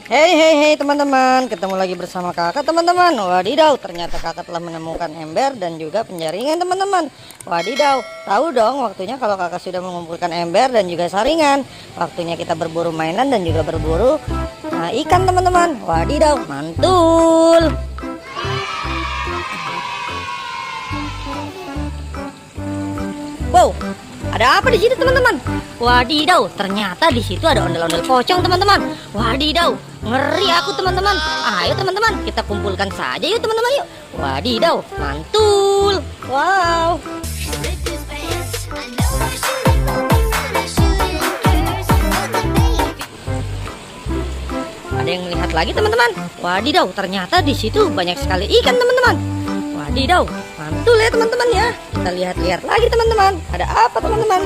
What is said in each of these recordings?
Hei hei hei teman-teman, ketemu lagi bersama kakak teman-teman. Wadidaw, ternyata kakak telah menemukan ember dan juga penjaringan teman-teman. Wadidaw, tahu dong waktunya kalau kakak sudah mengumpulkan ember dan juga saringan. Waktunya kita berburu mainan dan juga berburu ikan teman-teman. Wadidaw, mantul. Wow, ada apa di situ teman-teman? Wadidaw, ternyata di situ ada ondel-ondel pocong teman-teman. Wadidaw, ngeri aku teman-teman. Ayo teman-teman, kita kumpulkan saja yuk teman-teman yuk. Wadidaw, mantul. Wow. Ada yang melihat lagi teman-teman. Wadidaw, ternyata di situ banyak sekali ikan teman-teman. Wadidaw, mantul ya teman-teman ya. Kita lihat-lihat lagi teman-teman. Ada apa teman-teman?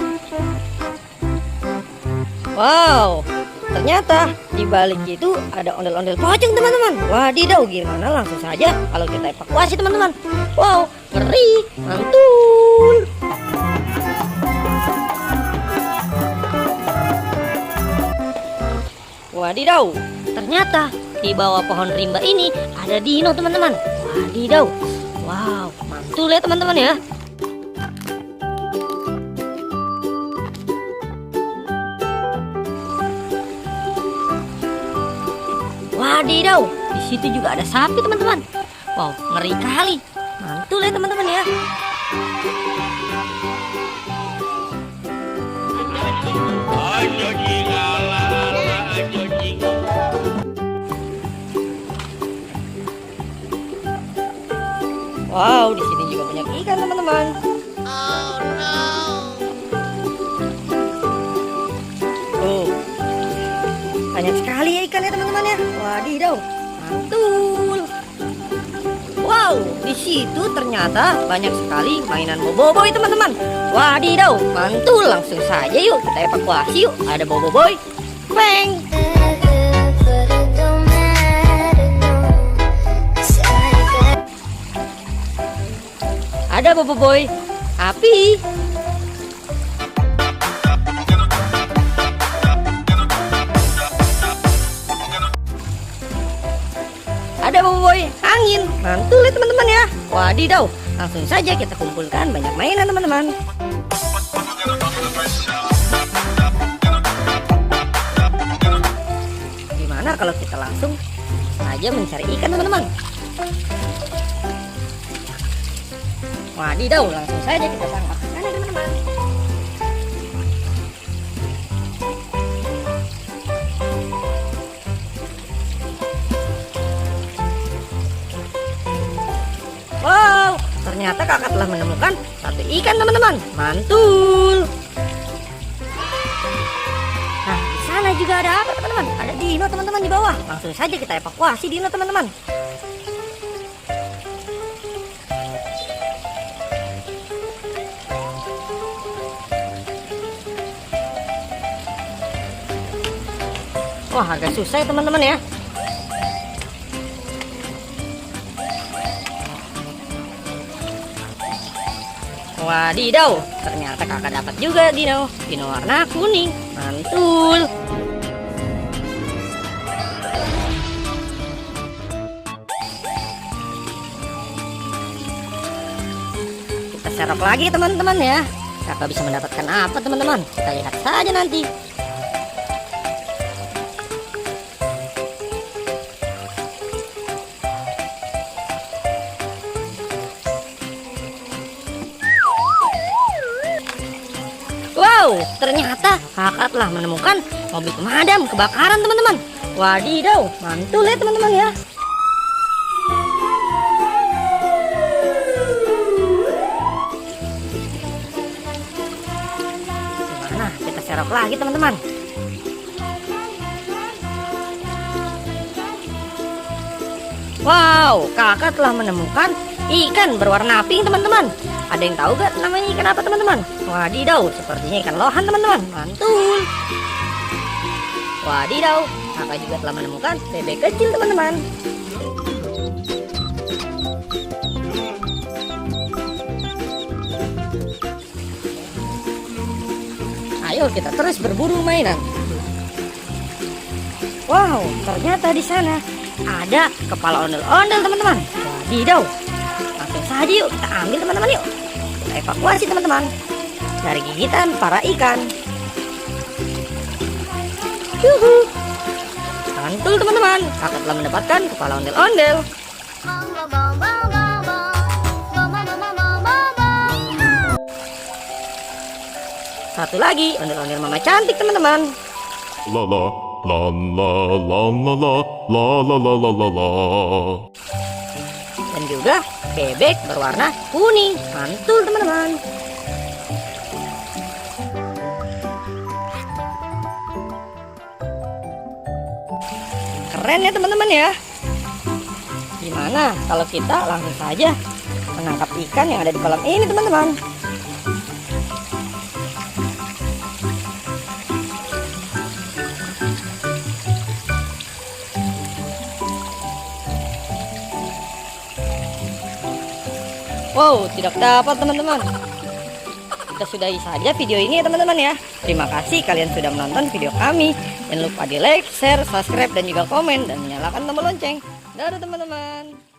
Wow, ternyata di balik itu ada ondel-ondel pocong teman-teman. Wadidaw, gimana langsung saja kalau kita evakuasi teman-teman. Wow, ngeri, mantul. Wadidaw, ternyata di bawah pohon rimba ini ada dino teman-teman. Wadidaw, wow, mantul ya teman-teman ya. Wadidaw, di situ juga ada sapi teman-teman. Wow, ngeri kali. Mantul ya teman-teman ya. Wow, di sini juga banyak ikan teman-teman. Oh no. Oh, banyak sekali ya ikan ya teman-teman ya. Wadidaw, mantul. Wow, di situ ternyata banyak sekali mainan boboiboy teman-teman. Wadidaw, mantul. Langsung saja yuk kita evakuasi yuk. Ada boboiboy. Bang. Ada boboiboy api. Ada boboiboy angin. Mantul ya teman-teman ya. Wadidaw, langsung saja kita kumpulkan banyak mainan teman-teman. Gimana kalau kita langsung saja mencari ikan teman-teman? Wadidaw, langsung saja kita tangkap ikan teman-teman. Wow, ternyata kakak telah menemukan satu ikan teman-teman. Mantul. Nah, di sana juga ada apa teman-teman? Ada dino teman-teman di bawah. Langsung saja kita evakuasi dino teman-teman. Wah, agak susah ya teman-teman ya. Wadidaw, ternyata kakak dapat juga dino warna kuning. Mantul. Kita serok lagi teman-teman ya. Kakak bisa mendapatkan apa teman-teman? Kita lihat saja nanti. Wow, ternyata kakak telah menemukan mobil pemadam kebakaran teman-teman. Wadidaw, mantul ya teman-teman ya. Gimana? Kita serok lagi teman-teman. Wow, kakak telah menemukan ikan berwarna pink teman-teman. Ada yang tahu gak namanya ikan apa teman-teman? Wadidaw, sepertinya ikan lohan teman-teman. Mantul. Wadidaw, kakak juga telah menemukan bebek kecil teman-teman. Ayo kita terus berburu mainan. Wow, ternyata di sana ada kepala ondel-ondel teman-teman. Wadidaw. Langsung saja yuk kita ambil teman-teman yuk. Kita evakuasi teman-teman dari gigitan para ikan. Yuhu. Mantul teman-teman, kakak telah mendapatkan kepala ondel-ondel. Satu lagi, ondel-ondel mama cantik teman-teman. La la la la la la la la la la la la la. Dan juga bebek berwarna kuning. Mantul teman-teman. Keren ya teman-teman ya. Gimana kalau kita langsung saja menangkap ikan yang ada di kolam ini teman-teman? Wow, tidak dapat teman-teman. Kita sudahi saja video ini ya teman-teman ya. Terima kasih kalian sudah menonton video kami. Jangan lupa di like, share, subscribe dan juga komen dan nyalakan tombol lonceng. Dadah teman-teman.